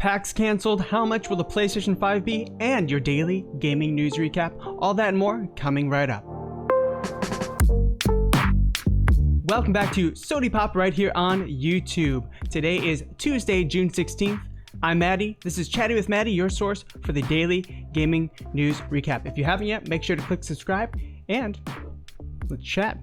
PAX canceled, how much will the PlayStation 5 be, and your daily gaming news recap. All that and more coming right up. Welcome back to Sodi Pop right here on YouTube. Today is Tuesday, June 16th. I'm Matty. This is Chatty with Matty, your source for the daily gaming news recap. If you haven't yet, make sure to click subscribe and let's chat.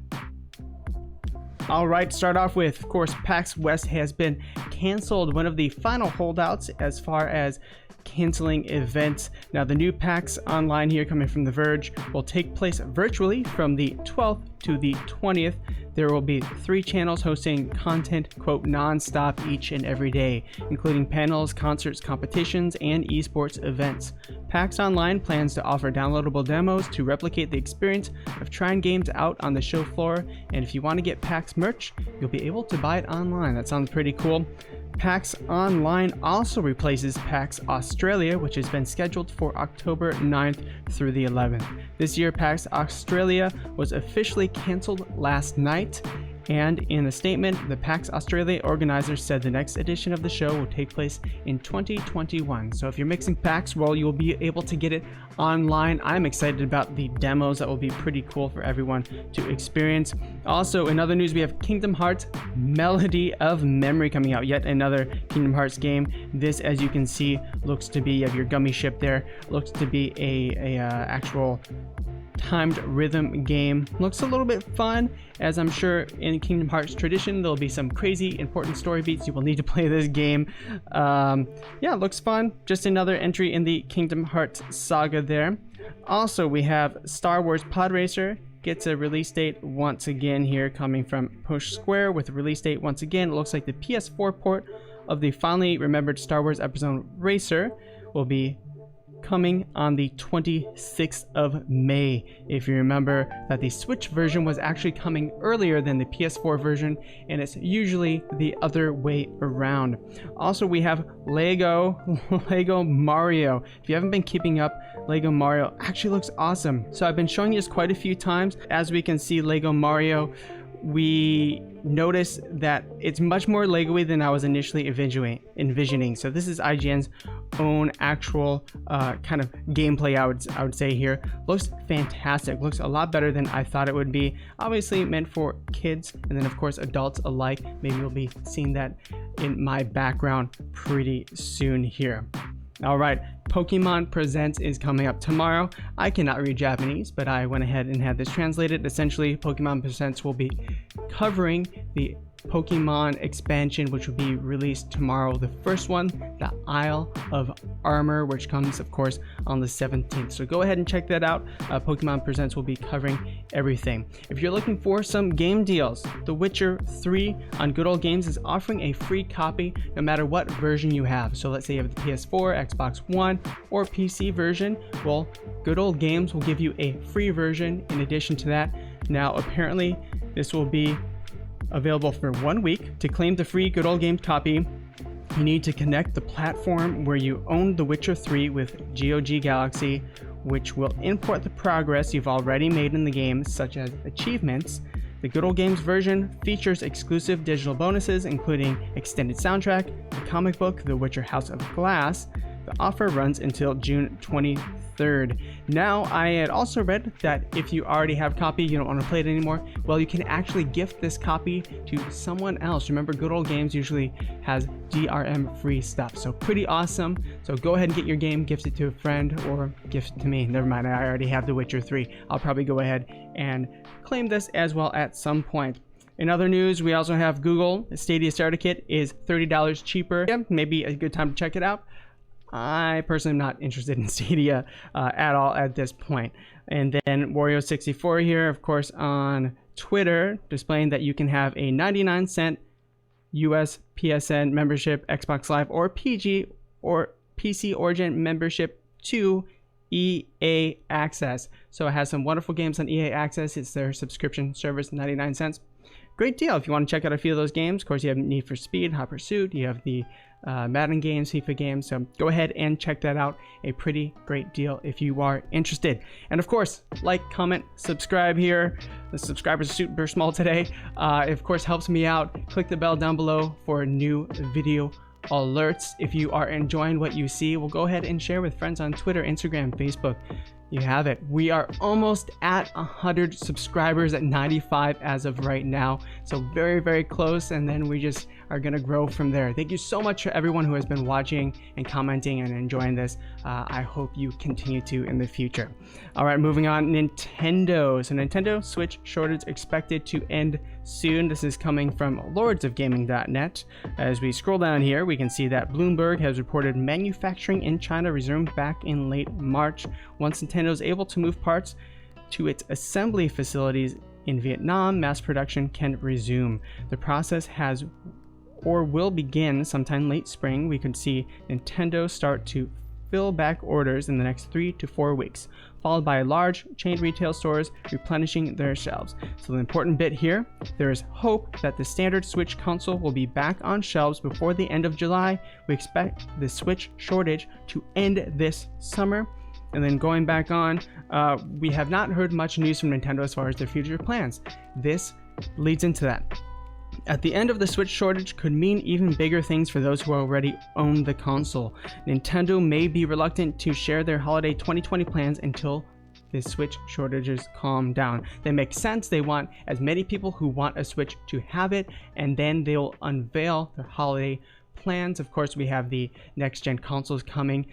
All right, start off with, of course, PAX West has been canceled, one of the final holdouts as far as canceling events. Now, the new PAX Online here coming from The Verge will take place virtually from the 12th to the 20th. There will be 3 channels hosting content, quote, non-stop each and every day, including panels, concerts, competitions, and esports events. PAX Online plans to offer downloadable demos to replicate the experience of trying games out on the show floor, and if you want to get PAX merch, you'll be able to buy it online. That sounds pretty cool. PAX Online also replaces PAX Australia, which has been scheduled for October 9th through the 11th. This year, PAX Australia was officially canceled last night, and in a statement, the PAX Australia organizers said the next edition of the show will take place in 2021. So if you're mixing PAX, well, you'll be able to get it online. I'm excited about the demos. That will be pretty cool for everyone to experience. Also, in other news, we have Kingdom Hearts Melody of Memory coming out. Yet another Kingdom Hearts game. This, as you can see, looks to be, you have your gummy ship there, looks to be a actual timed rhythm game. Looks a little bit fun, as I'm sure in Kingdom Hearts tradition there'll be some crazy important story beats. You will need to play this game. Yeah, looks fun. Just another entry in the Kingdom Hearts saga there. Also, we have Star Wars Pod Racer gets a release date once again here, coming from Push Square with a release date once again. It looks like the PS4 port of the fondly remembered Star Wars episode Racer will be coming on the 26th of May. If you remember that the Switch version was actually coming earlier than the PS4 version, and it's usually the other way around. Also, we have Lego Mario. If you haven't been keeping up, Lego Mario actually looks awesome. So I've been showing you this quite a few times. As we can see, Lego Mario, we notice that it's much more Lego-y than I was initially envisioning. So this is IGN's own actual kind of gameplay, I would say here. Looks fantastic. Looks a lot better than I thought it would be. Obviously meant for kids and then of course adults alike. Maybe you'll be seeing that in my background pretty soon here. All right, Pokemon Presents is coming up tomorrow. I cannot read Japanese, but I went ahead and had this translated. Essentially, Pokemon Presents will be covering the Pokemon expansion, which will be released tomorrow. The first one, the Isle of Armor, which comes, of course, on the 17th. So go ahead and check that out. Pokemon Presents will be covering everything. If you're looking for some game deals, The Witcher 3 on Good Old Games is offering a free copy no matter what version you have. So let's say you have the PS4, Xbox One, or PC version. Well, Good Old Games will give you a free version in addition to that. Now, apparently, this will be available for 1 week. To claim the free Good Old Games copy, you need to connect the platform where you own The Witcher 3 with GOG Galaxy, which will import the progress you've already made in the game, such as achievements. The Good Old Games version features exclusive digital bonuses, including extended soundtrack, the comic book, The Witcher House of Glass. The offer runs until June 23rd. Now, I had also read that if you already have a copy, you don't want to play it anymore, well, you can actually gift this copy to someone else. Remember, Good Old Games usually has DRM free stuff, so pretty awesome. So go ahead and get your game, gift it to a friend, or gift it to me. Never mind, I already have The Witcher 3. I'll probably go ahead and claim this as well at some point. In other news, we also have Google. The Stadia starter kit is $30 cheaper. Yeah, maybe a good time to check it out. I personally am not interested in Stadia at all at this point. And then Wario64 here, of course, on Twitter, displaying that you can have a 99-cent US PSN membership, Xbox Live, or PG or PC Origin membership to EA Access. So it has some wonderful games on EA Access. It's their subscription service, 99 cents. Great deal if you want to check out a few of those games. Of course, you have Need for Speed, Hot Pursuit, you have the Madden games, FIFA games, so go ahead and check that out. A pretty great deal if you are interested. And of course, like, comment, subscribe here. The subscribers are super small today. It of course helps me out. Click the bell down below for new video alerts. If you are enjoying what you see, well, go ahead and share with friends on Twitter, Instagram, Facebook. You have it. We are almost at 100 subscribers, at 95 as of right now. So very, very close. And then we just are going to grow from there. Thank you so much to everyone who has been watching and commenting and enjoying this. I hope you continue to in the future. All right, moving on. Nintendo. So Nintendo Switch shortage expected to end soon. This is coming from lordsofgaming.net. As we scroll down here, we can see that Bloomberg has reported manufacturing in China resumed back in late March. Once Nintendo is able to move parts to its assembly facilities in Vietnam, mass production can resume. The process has or will begin sometime late spring. We could see Nintendo start to fill back orders in the next 3 to 4 weeks, followed by large chain retail stores replenishing their shelves. So the important bit here, there is hope that the standard Switch console will be back on shelves before the end of July. We expect the Switch shortage to end this summer. And then going back on, we have not heard much news from Nintendo as far as their future plans. This leads into that. At the end of the Switch shortage could mean even bigger things for those who already own the console. Nintendo may be reluctant to share their holiday 2020 plans until the Switch shortages calm down. That makes sense. They want as many people who want a Switch to have it, and then they'll unveil their holiday plans. Of course, we have the next-gen consoles coming.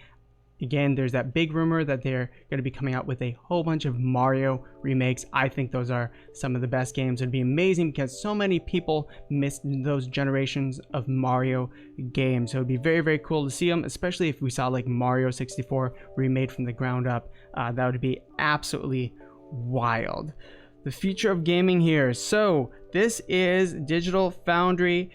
Again, there's that big rumor that they're going to be coming out with a whole bunch of Mario remakes. I think those are some of the best games. It'd be amazing because so many people missed those generations of Mario games. So it'd be very, very cool to see them, especially if we saw like Mario 64 remade from the ground up. That would be absolutely wild. The future of gaming here. So this is Digital Foundry.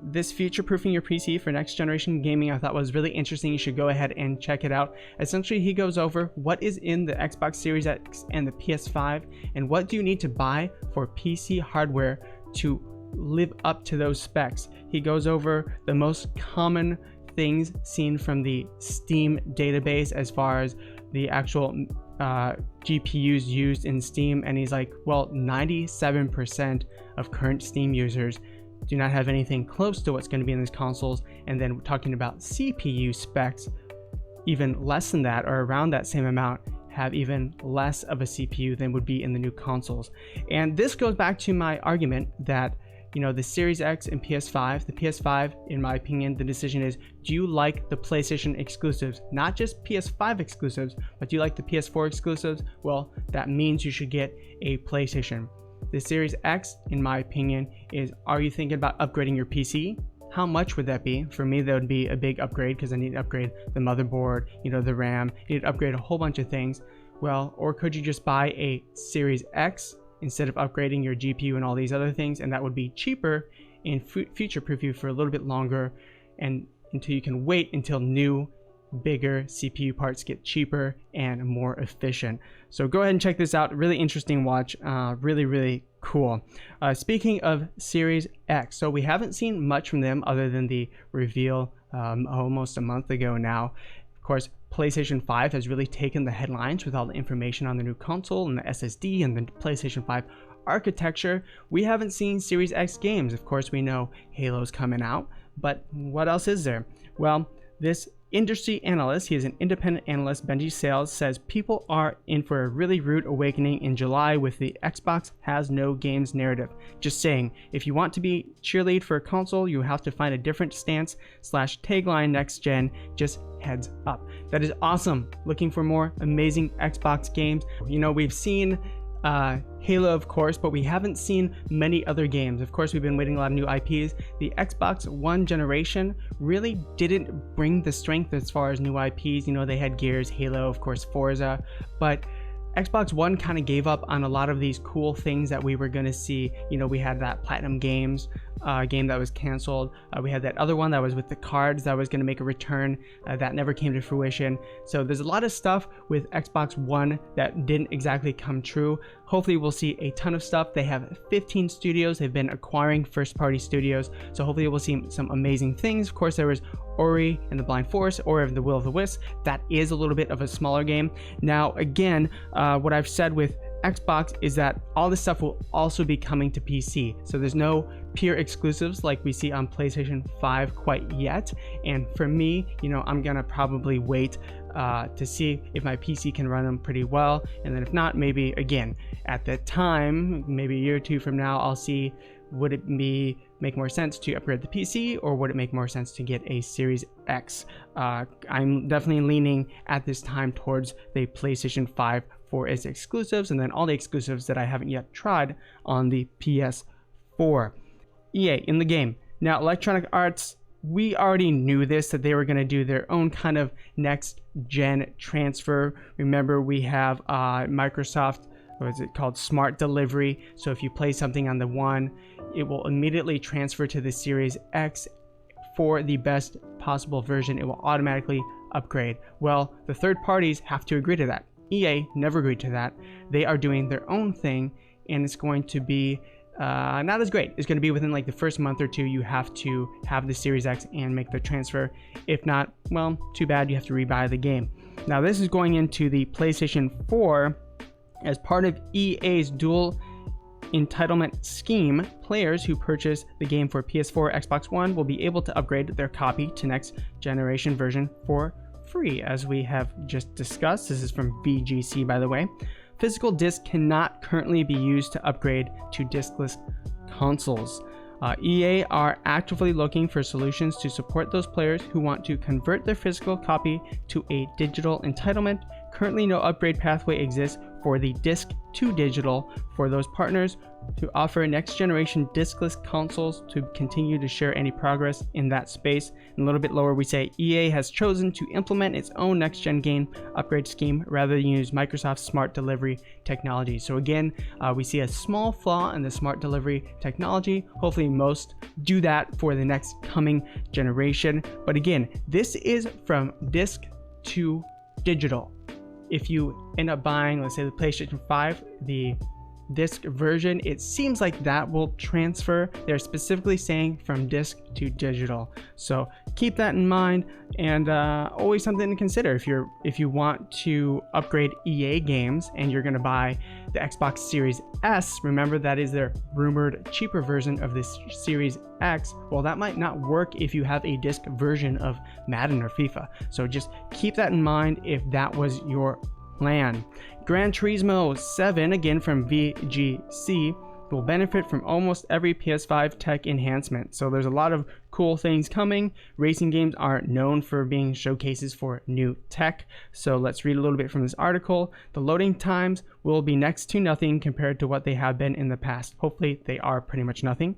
This future-proofing your PC for next generation gaming I thought was really interesting. You should go ahead and check it out. Essentially, he goes over what is in the Xbox Series X and the PS5 and what do you need to buy for PC hardware to live up to those specs. He goes over the most common things seen from the Steam database as far as the actual GPUs used in Steam, and he's like, well, 97% of current Steam users do not have anything close to what's going to be in these consoles. And then talking about CPU specs, even less than that or around that same amount have even less of a CPU than would be in the new consoles. And this goes back to my argument that, you know, the Series X and PS5, the PS5, in my opinion, the decision is, do you like the PlayStation exclusives? Not just PS5 exclusives, but do you like the PS4 exclusives? Well, that means you should get a PlayStation. The Series X, in my opinion, is, are you thinking about upgrading your PC? How much would that be? For me, that would be a big upgrade because I need to upgrade the motherboard, you know, the RAM, I need to upgrade a whole bunch of things. Well, or could you just buy a Series X instead of upgrading your GPU and all these other things, and that would be cheaper and future-proof you for a little bit longer, and until you can wait until new, bigger CPU parts get cheaper and more efficient. So go ahead and check this out. Really interesting watch. Really, really cool. Speaking of Series X, so we haven't seen much from them other than the reveal almost a month ago now. Of course, PlayStation 5 has really taken the headlines with all the information on the new console and the SSD and the PlayStation 5 architecture. We haven't seen Series X games. Of course, we know Halo's coming out, but what else is there? Well, this industry analyst, he is an independent analyst, Benji Sales, says people are in for a really rude awakening in July with the Xbox has no games narrative. Just saying, if you want to be cheerlead for a console, you have to find a different stance / tagline next gen. Just heads up. That is awesome. Looking for more amazing Xbox games. You know, we've seen Halo, of course, but we haven't seen many other games. Of course, we've been waiting a lot of new IPs. The Xbox One generation really didn't bring the strength as far as new IPs. You know, they had Gears, Halo, of course, Forza, but Xbox One kind of gave up on a lot of these cool things that we were going to see. You know, we had that Platinum Games game that was canceled. We had that other one that was with the cards that was going to make a return that never came to fruition. So there's a lot of stuff with Xbox One that didn't exactly come true. Hopefully we'll see a ton of stuff. They have 15 studios. They've been acquiring first-party studios. So hopefully we'll see some amazing things. Of course, there was Ori and the Blind Forest, Ori of the Will of the Wisps. That is a little bit of a smaller game. Now, again, what I've said with Xbox is that all this stuff will also be coming to PC. So there's no pure exclusives like we see on PlayStation 5 quite yet. And for me, I'm gonna probably wait to see if my PC can run them pretty well. And then if not, maybe again, at that time, maybe a year or two from now, I'll see, would it make more sense to upgrade the PC, or would it make more sense to get a Series X? I'm definitely leaning at this time towards the PlayStation 5 for its exclusives, and then all the exclusives that I haven't yet tried on the PS4. EA in the game. Now, Electronic Arts, we already knew this, that they were going to do their own kind of next gen transfer. Remember, we have Microsoft, what is it called, Smart Delivery. So if you play something on the One, it will immediately transfer to the Series X for the best possible version. It will automatically upgrade. Well, the third parties have to agree to that. EA never agreed to that. They are doing their own thing, and it's going to be not as great. It's going to be within like the first month or two, you have to have the Series X and make the transfer. If not, well, too bad, you have to rebuy the game. Now this is going into the PlayStation 4 as part of EA's dual entitlement scheme. Players who purchase the game for PS4 or Xbox One will be able to upgrade their copy to next generation version for free, as we have just discussed. This is from VGC, by the way. Physical discs cannot currently be used to upgrade to discless consoles. EA are actively looking for solutions to support those players who want to convert their physical copy to a digital entitlement. Currently, no upgrade pathway exists for the disc to digital for those partners to offer next generation discless consoles to continue to share any progress in that space. And a little bit lower, we say EA has chosen to implement its own next gen game upgrade scheme rather than use Microsoft's smart delivery technology. So again, we see a small flaw in the smart delivery technology. Hopefully most do that for the next coming generation. But again, this is from disc to digital. If you end up buying, let's say, the PlayStation 5, the disc version, it seems like that will transfer. They're specifically saying from disc to digital, so keep that in mind, and always something to consider if you want to upgrade EA games and you're going to buy the Xbox Series S. Remember, that is their rumored cheaper version of this Series X. Well, that might not work if you have a disc version of Madden or FIFA, so just keep that in mind if that was your plan. Gran Turismo 7, again from VGC, will benefit from almost every PS5 tech enhancement. So there's a lot of cool things coming. Racing games are known for being showcases for new tech. So let's read a little bit from this article. The loading times will be next to nothing compared to what they have been in the past. Hopefully they are pretty much nothing.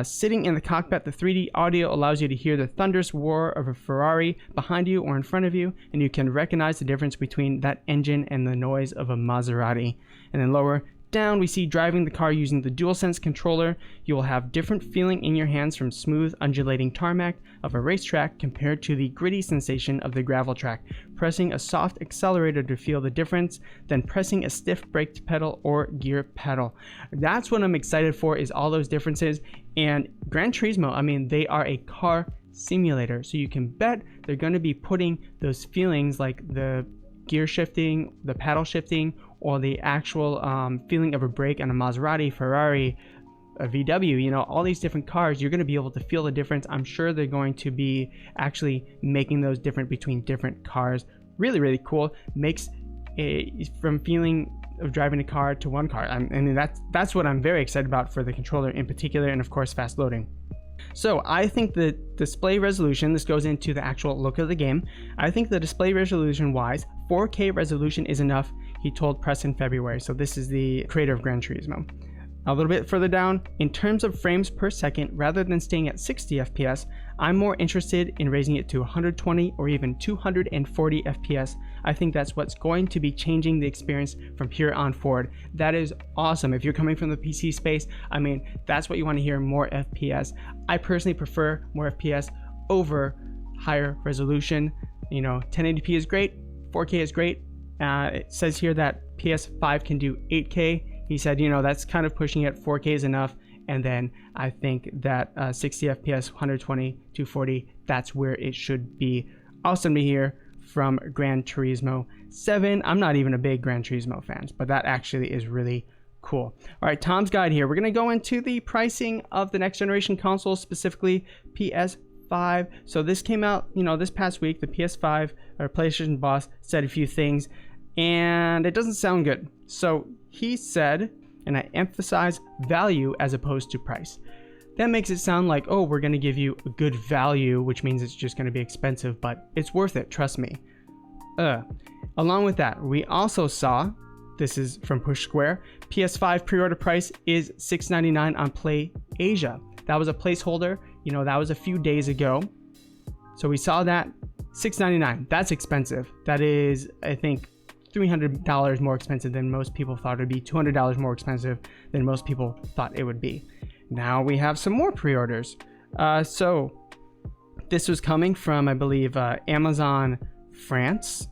Sitting in the cockpit, the 3D audio allows you to hear the thunderous roar of a Ferrari behind you or in front of you, and you can recognize the difference between that engine and the noise of a Maserati. And then lower down, we see driving the car using the DualSense controller. You will have different feeling in your hands from smooth undulating tarmac of a racetrack compared to the gritty sensation of the gravel track. Pressing a soft accelerator to feel the difference, then pressing a stiff brake pedal or gear pedal. That's what I'm excited for, is all those differences. And Gran Turismo, I mean, they are a car simulator, so you can bet they're going to be putting those feelings like the gear shifting, the paddle shifting, or the actual feeling of a brake on a Maserati, Ferrari, a VW, all these different cars, you're going to be able to feel the difference. I'm sure they're going to be actually making those different between different cars. Really, really cool. Makes from feeling of driving a car to one car. And that's what I'm very excited about for the controller in particular, and of course fast loading. So I think the display resolution, this goes into the actual look of the game. I think the display resolution wise, 4K resolution is enough, he told press in February. So this is the creator of Gran Turismo. A little bit further down, in terms of frames per second, rather than staying at 60 FPS, I'm more interested in raising it to 120 or even 240 FPS. I think that's what's going to be changing the experience from here on forward. That is awesome. If you're coming from the PC space, I mean, that's what you want to hear, more FPS. I personally prefer more FPS over higher resolution. 1080p is great, 4K is great. It says here that PS5 can do 8K. He said, that's kind of pushing it. 4K is enough. And then I think that 60 FPS, 120, 240, that's where it should be. Awesome to hear from Gran Turismo 7. I'm not even a big Gran Turismo fan, but that actually is really cool. All right, Tom's Guide here. We're going to go into the pricing of the next generation consoles, specifically PS5. So this came out, this past week. The PS5 or PlayStation boss said a few things, and it doesn't sound good. So he said, and I emphasize value as opposed to price. That makes it sound like, oh, we're going to give you a good value, which means it's just going to be expensive, but it's worth it, trust me. Along with that, we also saw, this is from Push Square, PS5 pre-order price is $6.99 on Play Asia. That was a placeholder, that was a few days ago. So we saw that, $6.99, that's expensive. That is, I think, $300 more expensive than most people thought it would be, $200 more expensive than most people thought it would be. Now we have some more pre-orders. So this was coming from, I believe, Amazon France.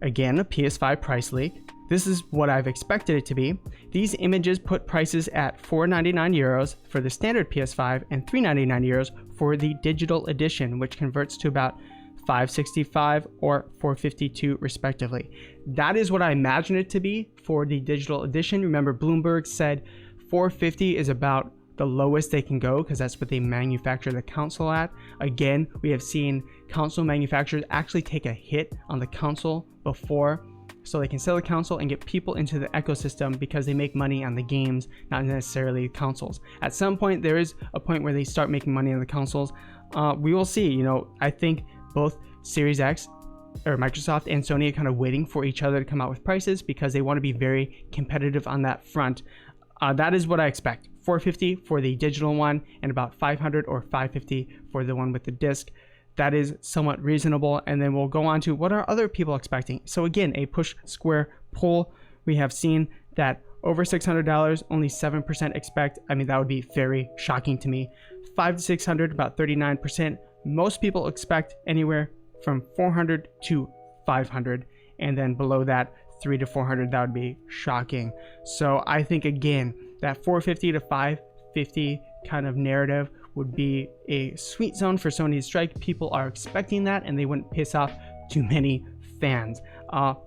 Again, a PS5 price leak. This is what I've expected it to be. These images put prices at €499 for the standard PS5 and €399 for the digital edition, which converts to about $565 or $452 respectively. That is what I imagine it to be for the digital edition. Remember, Bloomberg said $450 is about the lowest they can go because that's what they manufacture the console at. Again, we have seen console manufacturers actually take a hit on the console before so they can sell the console and get people into the ecosystem because they make money on the games, not necessarily consoles. At some point, there is a point where they start making money on the consoles. We will see. I think both Series X or Microsoft and Sony are kind of waiting for each other to come out with prices because they want to be very competitive on that front. That is what I expect. $450 for the digital one and about $500 or $550 for the one with the disc. That is somewhat reasonable. And then we'll go on to what are other people expecting. So again, a Push Square poll, we have seen that over $600, only 7% expect. I mean, that would be very shocking to me. $500 to $600, about 39%. Most people expect anywhere from $400 to $500. And then below that, $300 to $400, that would be shocking. So I think, again, that $450 to $550 kind of narrative would be a sweet zone for Sony to strike. People are expecting that, and they wouldn't piss off too many fans.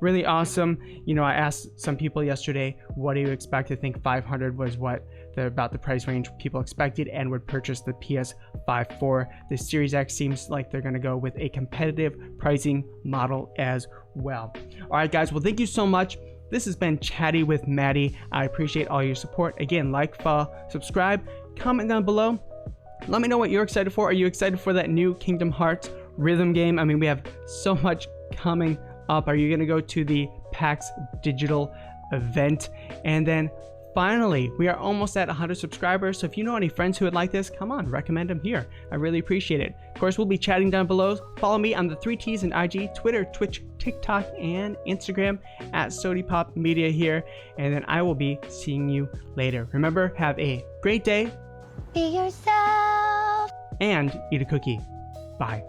Really awesome. I asked some people yesterday, what do you expect? I think $500 was what about the price range people expected and would purchase the PS5 for. The Series X seems like they're going to go with a competitive pricing model as well. All right, guys. Well, thank you so much. This has been Chatty with Matty. I appreciate all your support. Again, like, follow, subscribe, comment down below. Let me know what you're excited for. Are you excited for that new Kingdom Hearts rhythm game? I mean, we have so much coming up. Are you going to go to the PAX digital event? And then finally, we are almost at 100 subscribers. So if you know any friends who would like this, come on, recommend them here. I really appreciate it. Of course, we'll be chatting down below. Follow me on the 3Ts and IG, Twitter, Twitch, TikTok, and Instagram at SodiPop Media here. And then I will be seeing you later. Remember, have a great day. Be yourself. And eat a cookie. Bye.